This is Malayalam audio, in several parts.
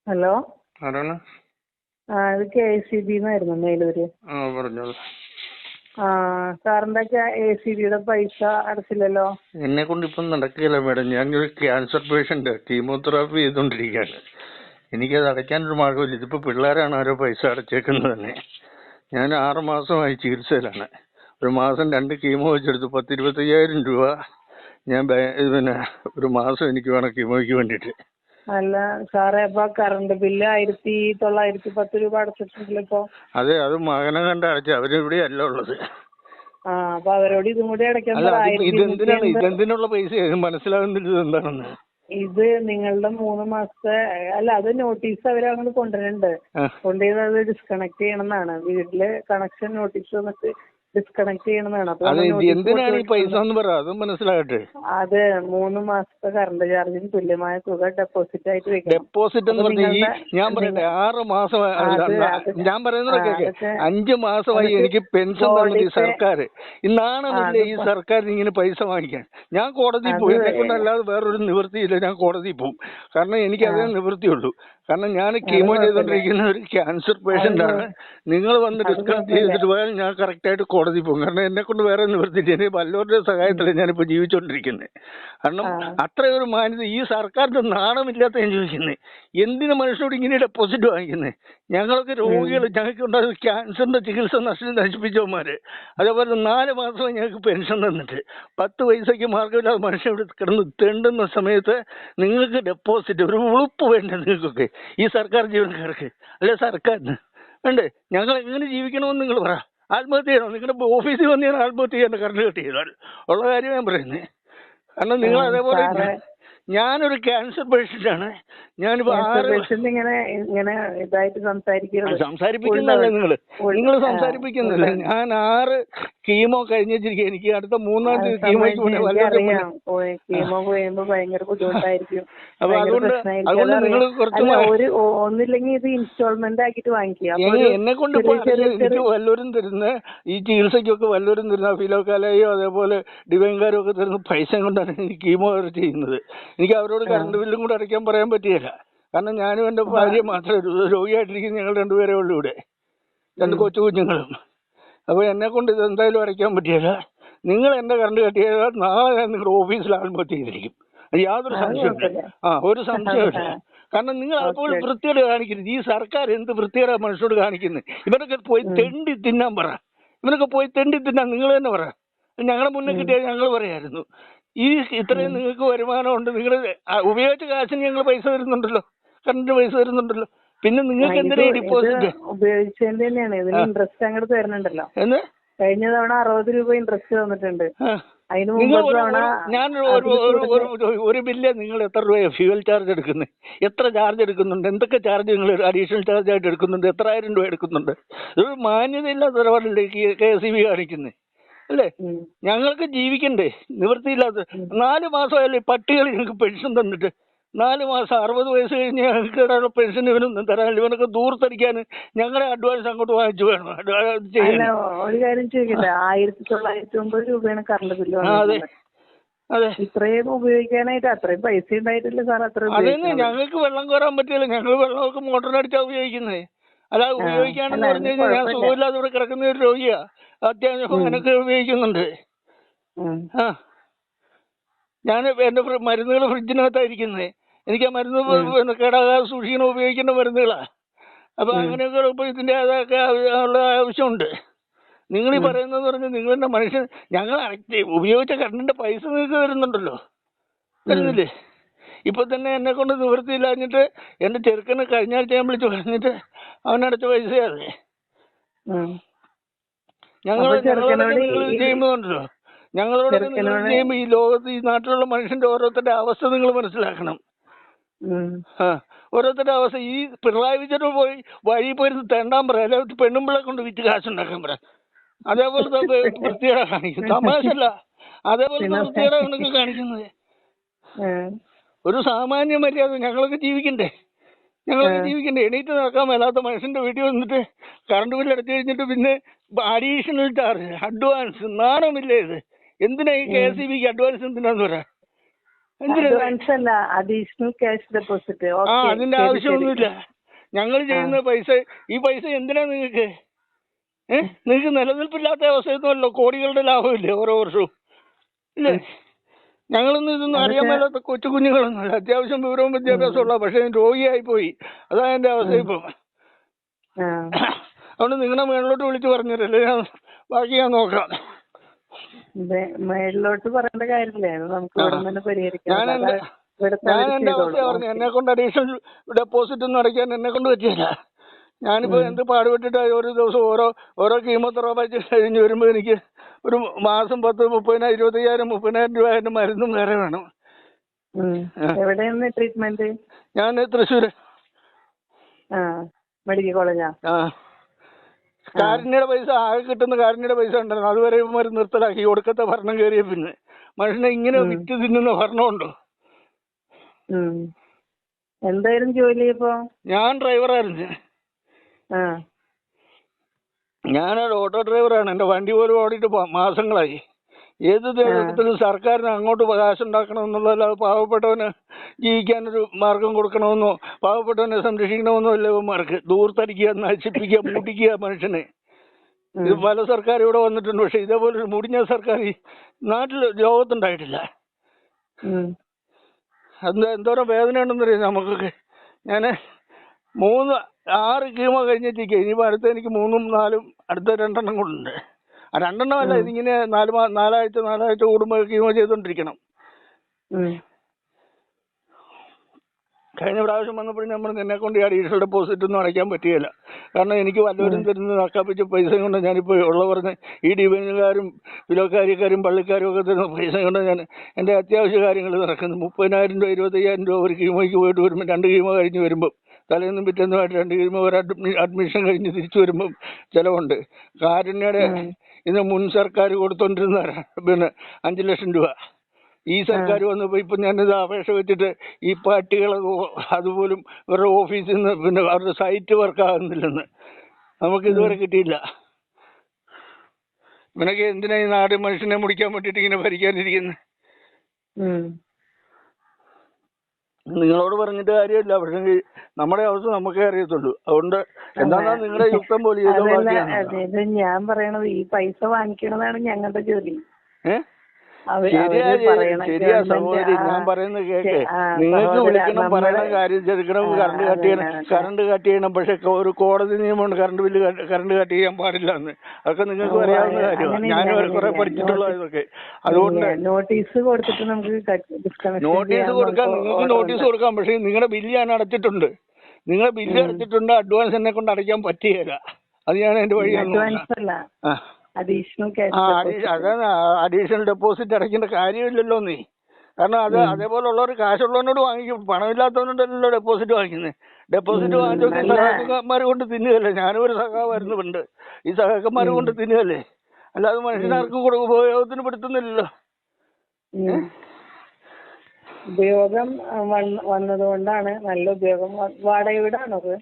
ഹലോ, ആരാണ്? ഇത് KSEB ന്നായിരുന്നു മേലൂര്. പറഞ്ഞോളൂ. സാറിന്റെ KSEB പൈസ അടച്ചില്ലല്ലോ? എന്നെ കൊണ്ട് ഇപ്പം നടക്കുകയില്ല മേഡം. ഞാനൊരു ക്യാൻസർ പേഷ്യന്റ്, കീമോതെറാപ്പി ചെയ്തോണ്ടിരിക്കുകയാണ്. എനിക്കത് അടയ്ക്കാനൊരു മാർഗമില്ല. ഇതിപ്പോ പിള്ളേരാണ് ആരോ പൈസ അടച്ചേക്കുന്നത് തന്നെ. ഞാൻ 6 മാസമായി ചികിത്സയിലാണ്. ഒരു മാസം 2 കീമോ വെച്ചെടുത്തു. 10-25,000 രൂപ ഞാൻ പിന്നെ ഒരു മാസം എനിക്ക് വേണം കീമോയ്ക്ക് വേണ്ടിയിട്ട്. അല്ല സാറേ, അപ്പൊ കറണ്ട് ബില്ല് 1910 രൂപ അടച്ചിട്ടുണ്ടല്ലോ ഇപ്പൊ. അതെ, അത് മകനെ കണ്ട് അടച്ച. അവരിവിടെ അല്ല ഉള്ളത്. അപ്പൊ അവരോട് ഇതും കൂടി അടയ്ക്കാൻ പറ. ഇതെന്തിനുള്ള പൈസ മനസ്സിലാകുന്നില്ല എന്താണെന്ന്. ഇത് നിങ്ങളുടെ 3 മാസത്തെ അത് നോട്ടീസ് അവരങ്ങോട്ട് കൊണ്ടുവരുന്നുണ്ട്. കൊണ്ടുവരുന്നത് അത് ഡിസ്കണക്ട് ചെയ്യണമെന്നാണ്. വീട്ടില് കണക്ഷൻ നോട്ടീസ് വന്നിട്ട് ഡിസ്കണക്ട് ചെയ്യണമെന്നാണ്. എന്തിനാണ് ഈ പൈസ എന്ന് പറ, അതും മനസ്സിലാകട്ടെ. അത് 3 മാസത്തെ കറണ്ട് ചാർജിന് തുല്യമായ തുക ഡെപ്പോസിറ്റ് ആയിട്ട് വെക്കണം. ഡെപ്പോസിറ്റ് എന്ന് പറഞ്ഞാൽ ഞാൻ പറയട്ടെ, 6 മാസം ഞാൻ പറയുന്നത് കേൾക്ക്. 5 മാസമായി എനിക്ക് പെൻഷൻ തന്നത് ഈ സർക്കാർ. ഇന്നാണല്ലേ ഈ സർക്കാർ ഇങ്ങനെ പൈസ വാങ്ങിക്കാൻ? ഞാൻ കോടതിയിൽ പോയി. എന്നെ കൊണ്ടല്ലാതെ വേറൊരു നിവൃത്തിയില്ല. ഞാൻ കോടതിയിൽ പോകും. കാരണം എനിക്ക് അതേ നിവൃത്തിയുള്ളൂ. കാരണം ഞാൻ കീമോ ചെയ്തോണ്ടിരിക്കുന്ന ഒരു ക്യാൻസർ പേഷ്യന്റ് ആണ്. നിങ്ങൾ വന്ന് ഡിസ്കണക്ട് ചെയ്തിട്ട് പോയാൽ ഞാൻ കറക്റ്റായിട്ട് കോടതി പോകും. കാരണം എന്നെ കൊണ്ട് വേറെ നിവൃത്തിയില്ല. എനിക്ക് വല്ലവരുടെ സഹായത്തിലാണ് ഞാനിപ്പോൾ ജീവിച്ചോണ്ടിരിക്കുന്നത്. കാരണം അത്രയൊരു മാന്യത ഈ സർക്കാരിന്റെ നാണമില്ലാത്ത ഞാൻ ചോദിക്കുന്നത്. എന്തിനു മനുഷ്യനോട് ഇങ്ങനെ ഡെപ്പോസിറ്റ് വാങ്ങിക്കുന്നത്? ഞങ്ങളൊക്കെ രോഗികൾ, ഞങ്ങൾക്ക് ഉണ്ടാകുന്ന ക്യാൻസറിന്റെ ചികിത്സ നശിപ്പിച്ചവന്മാര്. അതേപോലെ 4 മാസമായി ഞങ്ങൾക്ക് പെൻഷൻ തന്നിട്ട് 10 പൈസയ്ക്ക് മാർഗമില്ലാതെ മനുഷ്യനോട് കിടന്ന് തെണ്ടുന്ന സമയത്ത് നിങ്ങൾക്ക് ഡെപ്പോസിറ്റ്, ഒരു ഉളുപ്പ് വേണ്ടേ നിങ്ങൾക്കൊക്കെ ഈ സർക്കാർ ജീവനക്കാർക്ക്? അല്ലെ സർക്കാരിന് വേണ്ടേ? ഞങ്ങൾ എങ്ങനെ ജീവിക്കണമെന്ന് നിങ്ങൾ പറ. ആത്മഹത്യ ചെയ്യണോ? നിങ്ങളുടെ ഓഫീസിൽ വന്ന് ഞാൻ ആത്മഹത്യ ചെയ്യാൻ കറണ്ട് കട്ട് ചെയ്താൽ ഉള്ള കാര്യം ഞാൻ പറയുന്നത്. കാരണം നിങ്ങൾ അതേപോലെ, ഞാനൊരു ക്യാൻസർ പേഷ്യന്റാണ്. ഞാനിപ്പോ സംസാരിപ്പിക്കുന്നല്ലേ നിങ്ങൾ സംസാരിപ്പിക്കുന്നില്ല. ഞാൻ 6 കീമോ കഴിഞ്ഞിരിക്കുക. എനിക്ക് അടുത്ത 3-ാം തീയതി കീമോയ്ക്ക് അപ്പൊ അതുകൊണ്ട് നിങ്ങൾ കുറച്ച് ഒന്നില്ലെങ്കിൽ ഇത് ഇൻസ്റ്റാൾമെന്റ് ആക്കിട്ട് വാങ്ങിക്കുക. എന്നെ കൊണ്ട് എനിക്ക് വല്ലവരും തരുന്ന ഈ ചികിത്സയ്ക്കൊക്കെ വല്ലവരും തരുന്ന ഫിലോകാലയോ അതേപോലെ ഡിവൈൻകാരും ഒക്കെ തരുന്ന പൈസ കൊണ്ടാണ് എനിക്ക് കീമോ ചെയ്യുന്നത്. എനിക്ക് അവരോട് കറണ്ട് ബില്ലും കൂടെ അടയ്ക്കാൻ പറയാൻ പറ്റിയില്ല. കാരണം ഞാനും എൻ്റെ ഭാര്യ മാത്രമേ രോഗിയായിട്ടിരിക്കുന്ന. ഞങ്ങൾ 2 പേരേ ഉള്ളൂ ഇവിടെ, 2 കൊച്ചു കുഞ്ഞുങ്ങളും. അപ്പോൾ എന്നെ കൊണ്ട് ഇത് എന്തായാലും അടയ്ക്കാൻ പറ്റിയില്ല. നിങ്ങൾ എൻ്റെ കറണ്ട് കട്ട് ചെയ്താൽ നാളെ ഞാൻ നിങ്ങളുടെ ഓഫീസിൽ ആത്മഹത്യ ചെയ്തിരിക്കും. യാതൊരു സംശയമില്ല. ഒരു സംശയമില്ല. കാരണം നിങ്ങൾ അപ്പോൾ വൃത്തിയോട് കാണിക്കരുത്. ഈ സർക്കാർ എന്ത് വൃത്തിയോടെ മനുഷ്യരോട് കാണിക്കുന്നത്? ഇവരൊക്കെ പോയി തെണ്ടി തിന്നാൻ പറ. ഇവരൊക്കെ പോയി തെണ്ടി തിന്നാൻ നിങ്ങൾ തന്നെ പറ. ഞങ്ങളുടെ മുന്നേ കിട്ടിയാൽ ഞങ്ങൾ പറയായിരുന്നു. ഈ ഇത്രയും നിങ്ങൾക്ക് വരുമാനമുണ്ട്, നിങ്ങൾ ഉപയോഗിച്ച കാശിന് ഞങ്ങൾ പൈസ തരുന്നുണ്ടല്ലോ, കറണ്ട് പൈസ തരുന്നുണ്ടല്ലോ. പിന്നെ നിങ്ങൾക്ക് എന്തിനാ ഡിപ്പോസിറ്റ്? ഉപയോഗിച്ചതിന്റെ തന്നെയാണ് ഇതിന് ഇൻട്രസ്റ്റ് അങ്ങോട്ട് തരുന്നുണ്ടല്ലോ. കഴിഞ്ഞ തവണ 60 രൂപ ഇൻട്രസ്റ്റ് തന്നിട്ടുണ്ട്. ഞാൻ ഒരു ബില്ല് നിങ്ങൾ എത്ര രൂപ ഫ്യൂവൽ ചാർജ് എടുക്കുന്നത്? എത്ര ചാർജ് എടുക്കുന്നുണ്ട്? എന്തൊക്കെ ചാർജ് നിങ്ങൾ അഡീഷണൽ ചാർജ് ആയിട്ട് എടുക്കുന്നുണ്ട്? എത്ര 1000 രൂപ എടുക്കുന്നുണ്ട്? ഇതൊരു മാന്യതയില്ലാത്ത നിലപാടല്ലേ KSEB കാണിക്കുന്നത്? അല്ലേ? ഞങ്ങൾക്ക് ജീവിക്കണ്ടേ? നിവൃത്തിയില്ലാത്ത 4 മാസമായല്ലേ പട്ടികൾ ഞങ്ങൾക്ക് പെൻഷൻ തന്നിട്ട്. 4 മാസം 60 വയസ്സ് കഴിഞ്ഞ് ഞങ്ങൾക്ക് പെൻഷൻ ഇവനൊന്നും തരാനില്ല. ഇവനൊക്കെ ദൂർത്തടിക്കാൻ ഞങ്ങളെ അഡ്വാൻസ് അങ്ങോട്ട് വാങ്ങിച്ചു വേണം. ഒരു കാര്യം ചോദിക്കട്ടെ, 1909 രൂപയാണ് കറണ്ട് ബില്ല്. അതെ, ഇത്രയും ഉപയോഗിക്കാനായിട്ട് അത്രയും പൈസ ഉണ്ടായിട്ടില്ല സാർ. അതെന്നെ, ഞങ്ങൾക്ക് വെള്ളം കോരാൻ പറ്റില്ല. ഞങ്ങൾ വെള്ളമൊക്കെ മോട്ടറിനടിച്ചാണ് ഉപയോഗിക്കുന്നത്. അല്ലാതെ ഉപയോഗിക്കാണെന്ന് പറഞ്ഞു കഴിഞ്ഞാൽ ഞാൻ സുഖമില്ലാതെ ഇവിടെ കിടക്കുന്ന ഒരു രോഗിയാ. അത്യാവശ്യം അങ്ങനെയൊക്കെ ഉപയോഗിക്കുന്നുണ്ട്. ഞാൻ എൻ്റെ മരുന്നുകൾ ഫ്രിഡ്ജിനകത്തായിരിക്കുന്നത്. എനിക്ക് ആ മരുന്ന് കേടാകാതെ സൂക്ഷിക്കണം, ഉപയോഗിക്കേണ്ട മരുന്നുകളാ. അപ്പൊ അങ്ങനെയൊക്കെ ഇപ്പൊ ഇതിന്റെ അതൊക്കെ ഉള്ള ആവശ്യമുണ്ട്. നിങ്ങൾ ഈ പറയുന്നത് പറഞ്ഞാൽ നിങ്ങളുടെ മനുഷ്യൻ, ഞങ്ങൾ ഉപയോഗിച്ച കറണ്ടിന്റെ പൈസ നിങ്ങൾക്ക് തരുന്നുണ്ടല്ലോ, തരുന്നില്ലേ? ഇപ്പൊ തന്നെ എന്നെ കൊണ്ട് നിവൃത്തിയില്ലാഞ്ഞിട്ട് എന്റെ ചെറുക്കന് കഴിഞ്ഞ ആഴ്ച ഞാൻ വിളിച്ചു പറഞ്ഞിട്ട് അവനടച്ച പൈസയാണ്. ഞങ്ങളോട് ചെയ്യുമ്പോണ്ടല്ലോ, ഞങ്ങളോട് ചെയ്യുമ്പോ ഈ ലോകത്ത് ഈ നാട്ടിലുള്ള മനുഷ്യന്റെ ഓരോരുത്തരുടെ അവസ്ഥ നിങ്ങൾ മനസ്സിലാക്കണം. ഓരോരുത്തരുടെ അവസ്ഥ. ഈ പിണറായി വിജയൻ പോയി വഴി പോയിരുന്ന് തെണ്ടാൻ പറയാം, അല്ലെങ്കിൽ പെണ്ണുമ്പിളെ കൊണ്ട് വിറ്റ് കാശുണ്ടാക്കാൻ പറയാം. അതേപോലത്തെ വൃത്തികേടാ കാണിക്കുന്നത്. തമാശല്ല, അതേപോലത്തെ വൃത്തികേടാണ് നിങ്ങൾ കാണിക്കുന്നത്. ഒരു സാമാന്യ മര്യാദ ഞങ്ങളൊക്കെ ജീവിക്കണ്ടേ? എണീറ്റ് നടക്കാൻ മേലാത്ത മനുഷ്യന്റെ വീട്ടിൽ വന്നിട്ട് കറണ്ട് ബില്ല് അടച്ചു കഴിഞ്ഞിട്ട് പിന്നെ അഡീഷണൽ ചാർജ്, അഡ്വാൻസ്. നാണമില്ലേ ഇത്? എന്തിനാ ഈ KSEBക്ക് അഡ്വാൻസ്? എന്തിനാന്ന് പറയാ? അഡ്വാൻസ് അല്ല, അഡീഷണൽ ക്യാഷ് ഡെപ്പോസിറ്റ്. അതിന്റെ ആവശ്യമൊന്നുമില്ല. ഞങ്ങൾ ചെയ്യുന്ന പൈസ, ഈ പൈസ എന്തിനാ നിങ്ങൾക്ക്? നിങ്ങൾക്ക് നിലനിൽപ്പില്ലാത്ത അവസ്ഥയൊന്നുമല്ലോ, കോടികളുടെ ലാഭമില്ലേ ഓരോ വർഷവും ഇല്ലേ? ഞങ്ങളൊന്നും ഇതൊന്നും അറിയാൻ മേലാത്ത കൊച്ചു കുഞ്ഞുങ്ങളൊന്നുമില്ല. അത്യാവശ്യം വിവരവും വിദ്യാഭ്യാസം ഉള്ള, പക്ഷെ രോഗിയായി പോയി. അതാണ് എന്റെ അവസ്ഥ ഇപ്പം. അതുകൊണ്ട് നിങ്ങളെ മേളിലോട്ട് വിളിച്ച് പറഞ്ഞിട്ടല്ലേ ബാക്കി ഞാൻ നോക്കാം. മേളിലോട്ട് പറയേണ്ട കാര്യമില്ല, നമുക്ക് ഇവിടെ തന്നെ പരിഹരിക്കാം. ഞാൻ എന്റെ അവസ്ഥ പറഞ്ഞു, എന്നെ കൊണ്ട് അഡീഷണൽ ഡെപ്പോസിറ്റ് ഒന്നും അടയ്ക്കാൻ എന്നെ കൊണ്ട് പറ്റില്ല. ഞാനിപ്പോ എന്ത് പാടുപെട്ടിട്ട് ഒരു ദിവസം ഓരോ കീമോതെറാപ്പി കഴിഞ്ഞ് വരുമ്പോ എനിക്ക് ഒരു മാസം 10,000, 20,000, 30,000 രൂപ എന്റെ മരുന്നും വേറെ വേണം. എവിടെയാണ് ട്രീറ്റ്മെന്റ്? ഞാൻ തൃശ്ശൂര് മെഡിക്കൽ കോളേജാ. കാരുണ്യയുടെ പൈസ ആകെ കിട്ടുന്ന കാരുണ്യയുടെ പൈസ ഉണ്ടല്ലോ, അതുവരെ മരുന്ന് നിർത്തലാക്കി. ഒടുക്കത്തെ ഭരണം കയറിയ പിന്നെ മനുഷ്യനെ ഇങ്ങനെ വിറ്റ് തിന്നുന്ന ഭരണമുണ്ടോ? എന്തായാലും ജോലി ഇപ്പോ? ഞാൻ ഡ്രൈവറായിരുന്നു. ഞാനൊരു ഓട്ടോ ഡ്രൈവറാണ്. എന്റെ വണ്ടി പോലും ഓടിയിട്ട് മാസങ്ങളായി. ഏത് തരത്തിലും സർക്കാരിന് അങ്ങോട്ട് കാശുണ്ടാക്കണമെന്നുള്ളതല്ലാതെ പാവപ്പെട്ടവന് ജീവിക്കാനൊരു മാർഗം കൊടുക്കണമെന്നോ പാവപ്പെട്ടവനെ സംരക്ഷിക്കണമെന്നോ അല്ല ഇവന്മാർക്ക്. ദൂർത്തടിക്കുക, നശിപ്പിക്കുക, മുടിക്കുക മനുഷ്യനെ. ഇത് പല സർക്കാർ ഇവിടെ വന്നിട്ടുണ്ട്, പക്ഷെ ഇതേപോലെ മുടിഞ്ഞ സർക്കാർ ഈ നാട്ടിൽ ലോകത്തുണ്ടായിട്ടില്ല. എന്തോരം വേദന ഉണ്ടെന്നറിയാം നമുക്കൊക്കെ. ഞാൻ 6 കീമോ കഴിഞ്ഞിട്ടിരിക്കുക. ഇനിയിപ്പോൾ അടുത്ത എനിക്ക് 3ഉം 4ഉം അടുത്ത 2 കൂടുണ്ട്. ആ 2 ഇതിങ്ങനെ 4 ആഴ്ച കൂടുമ്പോൾ കീമോ ചെയ്തോണ്ടിരിക്കണം. കഴിഞ്ഞ പ്രാവശ്യം വന്നപ്പോഴും ഞാൻ പറഞ്ഞു, എന്നെ കൊണ്ട് അഡീഷണൽ ഡെപ്പോസിറ്റ് ഒന്നും അടയ്ക്കാൻ പറ്റുകയില്ല. കാരണം എനിക്ക് വല്ലവരും തരുന്ന നക്കാപ്പിച്ച പൈസ കൊണ്ട് ഞാനിപ്പോൾ ഉള്ള പറഞ്ഞ് ഈ ഡിവൈനുകാരും വിലോകാരിക്കാരും പള്ളിക്കാരും ഒക്കെ തരുന്ന പൈസ കൊണ്ട് ഞാൻ എൻ്റെ അത്യാവശ്യ കാര്യങ്ങൾ നടക്കുന്നു. 30,000 രൂപ 25,000 രൂപ ഒരു കീമോയ്ക്ക് പോയിട്ട് വരുമ്പോൾ 2 കീമോ കഴിഞ്ഞ് വരുമ്പം തലേന്നും പിറ്റേന്നുമായിട്ട് 2 കീമോ ഒരു അഡ്മിഷൻ കഴിഞ്ഞ് തിരിച്ചു വരുമ്പം ചിലവുണ്ട്. കാരുണ്യയുടെ ഇന്ന് മുൻ സർക്കാർ കൊടുത്തോണ്ടിരുന്ന പിന്നെ 5 ലക്ഷം രൂപ ഈ സർക്കാർ വന്നപ്പോൾ ഇപ്പം ഞാനിത് അപേക്ഷ വെച്ചിട്ട് ഈ പട്ടികൾ അതുപോലും ഇവരുടെ ഓഫീസിൽ നിന്ന് പിന്നെ അവരുടെ സൈറ്റ് വർക്ക് ആകുന്നില്ലെന്ന് നമുക്ക് ഇതുവരെ കിട്ടിയില്ല. ഇവനൊക്കെ എന്തിനാ ഈ നാട് മനുഷ്യനെ മുടിക്കാൻ വേണ്ടിയിട്ട് ഇങ്ങനെ ഭരിക്കാനിരിക്കുന്നത്? നിങ്ങളോട് പറഞ്ഞിട്ട് കാര്യമില്ല, പക്ഷെ നമ്മുടെ അവസ്ഥ നമുക്കേ അറിയത്തുള്ളൂ. അതുകൊണ്ട് എന്താ നിങ്ങളുടെ യുക്തം പോലെ ഞാൻ പറയണത്, ഈ പൈസ വാങ്ങിക്കണതാണ് ഞങ്ങളുടെ ജോലി. ശരിയാ സഹോദരി, ഞാൻ പറയുന്നത് കേക്ക്. നിങ്ങൾക്ക് വിളിക്കണം, പറയണം, കാര്യം ചെറുക്കണം, കറണ്ട് കട്ട് ചെയ്യണം. പക്ഷെ ഒരു കോടതി നിയമമുണ്ട് കറണ്ട് ബില്ല് കറണ്ട് കട്ട് ചെയ്യാൻ പാടില്ല എന്ന്. അതൊക്കെ നിങ്ങൾക്ക് അറിയാവുന്ന കാര്യമാണ്. ഞാനും കുറെ പഠിച്ചിട്ടുള്ള ഇതൊക്കെ. അതുകൊണ്ട് നോട്ടീസ് കൊടുത്തിട്ട് നമുക്ക് നോട്ടീസ് കൊടുക്കാം, നിങ്ങൾക്ക് നോട്ടീസ് കൊടുക്കാം. പക്ഷെ നിങ്ങളുടെ ബില്ല് ഞാൻ അടച്ചിട്ടുണ്ട്. നിങ്ങളുടെ ബില്ല് അടച്ചിട്ടുണ്ട്, അഡ്വാൻസ് എന്നെ കൊണ്ട് അടയ്ക്കാൻ പറ്റുകയില്ല. അത് ഞാൻ എന്റെ വഴിയാണ്. അഡീഷണൽ ഡെപ്പോസിറ്റ് അടയ്ക്കേണ്ട കാര്യമില്ലല്ലോ നീ. കാരണം അതേപോലുള്ളവർ കാശുള്ളവനോട് വാങ്ങിക്കും, പണമില്ലാത്തവനോടല്ലോ ഡെപ്പോസിറ്റ് വാങ്ങിക്കുന്നത്. ഡെപ്പോസിറ്റ് വാങ്ങിച്ചൊക്കെ സഹാക്കന്മാർ കൊണ്ട് തിന്നുകയല്ലേ. ഞാനും ഒരു സഹാവായിരുന്നു പണ്ട്. ഈ സഹാക്കന്മാർ കൊണ്ട് തിന്നുകയല്ലേ, അല്ലാതെ മനുഷ്യനാർക്കും ഉപയോഗത്തിന് പെടുത്തുന്നില്ലല്ലോ. ഉപയോഗം വന്നതുകൊണ്ടാണ്, നല്ല ഉപയോഗം. വാടക വീടാണത്?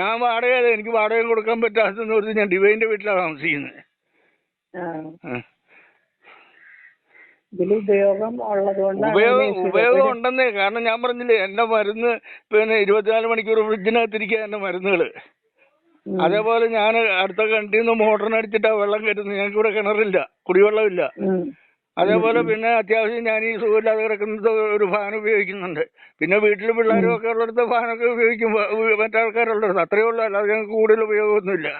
ഞാൻ വാടക, എനിക്ക് വാടക കൊടുക്കാൻ പറ്റാത്തെന്ന് പറഞ്ഞ് ഞാൻ ഡിവൈൻ്റെ വീട്ടിലാണ് താമസിക്കുന്നത്. ഉപയോഗം ഉണ്ടെന്നേ. കാരണം ഞാൻ പറഞ്ഞില്ലേ, എന്റെ മരുന്ന് പിന്നെ 24 മണിക്കൂർ ഫ്രിഡ്ജിനകത്തിരിക്കുക എന്റെ മരുന്നുകള്. അതേപോലെ ഞാൻ അടുത്ത കിണറ്റിൽ നിന്ന് മോട്ടറിനടിച്ചിട്ടാ വെള്ളം കയറ്റുന്നത്. ഞങ്ങൾക്ക് ഇവിടെ കിണറില്ല, കുടിവെള്ളമില്ല. അതേപോലെ പിന്നെ അത്യാവശ്യം ഞാൻ ഈ സുഖമില്ലാതെ കിടക്കുന്നത് ഒരു ഫാൻ ഉപയോഗിക്കുന്നുണ്ട്. പിന്നെ വീട്ടിൽ പിള്ളേരും ഒക്കെ ഉള്ളിടത്ത് ഫാനൊക്കെ ഉപയോഗിക്കും, മറ്റാൾക്കാരുള്ളിടത്ത്. അത്രയേ ഉള്ളൂ, അല്ലാതെ ഞങ്ങൾക്ക് കൂടുതൽ ഉപയോഗമൊന്നുമില്ല.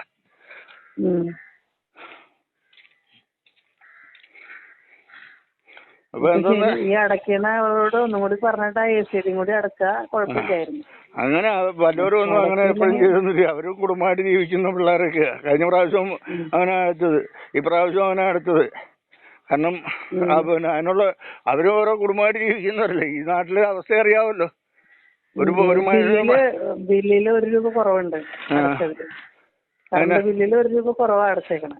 ഈ അടയ്ക്കണവരോട് ഒന്നും കൂടി പറഞ്ഞിട്ട് AC കൂടി അടച്ചാ കുഴപ്പമില്ലായിരുന്നു. അങ്ങനെ വല്ലവരും ഒന്നും അങ്ങനെ എപ്പോഴും ചെയ്തൊന്നുമില്ല. അവരും കുടുംബമായിട്ട് ജീവിക്കുന്ന പിള്ളേരൊക്കെ. കഴിഞ്ഞ പ്രാവശ്യം അവനെ അടച്ചത്, ഇപ്രാവശ്യം അവനെ അടച്ചത്. കാരണം പിന്നെ അതിനുള്ള അവരും ഓരോ കുടുംബമായിട്ട് ജീവിക്കുന്നവരല്ലേ. ഈ നാട്ടിലെ അവസ്ഥ അറിയാമല്ലോ. ഒരു ബില്ലില് 1 രൂപ കുറവുണ്ട്. ബില്ലില് 1 രൂപ കുറവാ അടച്ചേക്കണം.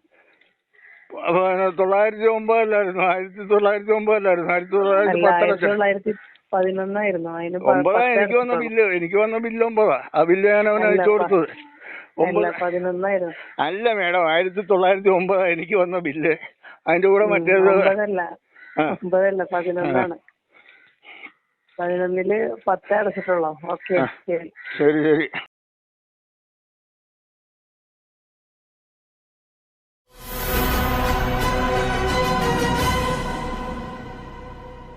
909 അല്ലായിരുന്നു, 1909 അല്ലായിരുന്നു, 1911 എനിക്ക് വന്ന ബില്ല്. എനിക്ക് വന്ന ബില്ല് 9. ആ ബില്ല് ഞാൻ അവന് അയച്ചു കൊടുത്തത്. 11 അല്ല മേഡം, 1909 എനിക്ക് വന്ന ബില്ല്. അതിന്റെ കൂടെ മറ്റേത് 11. 11-ല് 10 അടച്ചിട്ടുള്ളൂ. ഓക്കെ, ശരി. ശരി ശരി.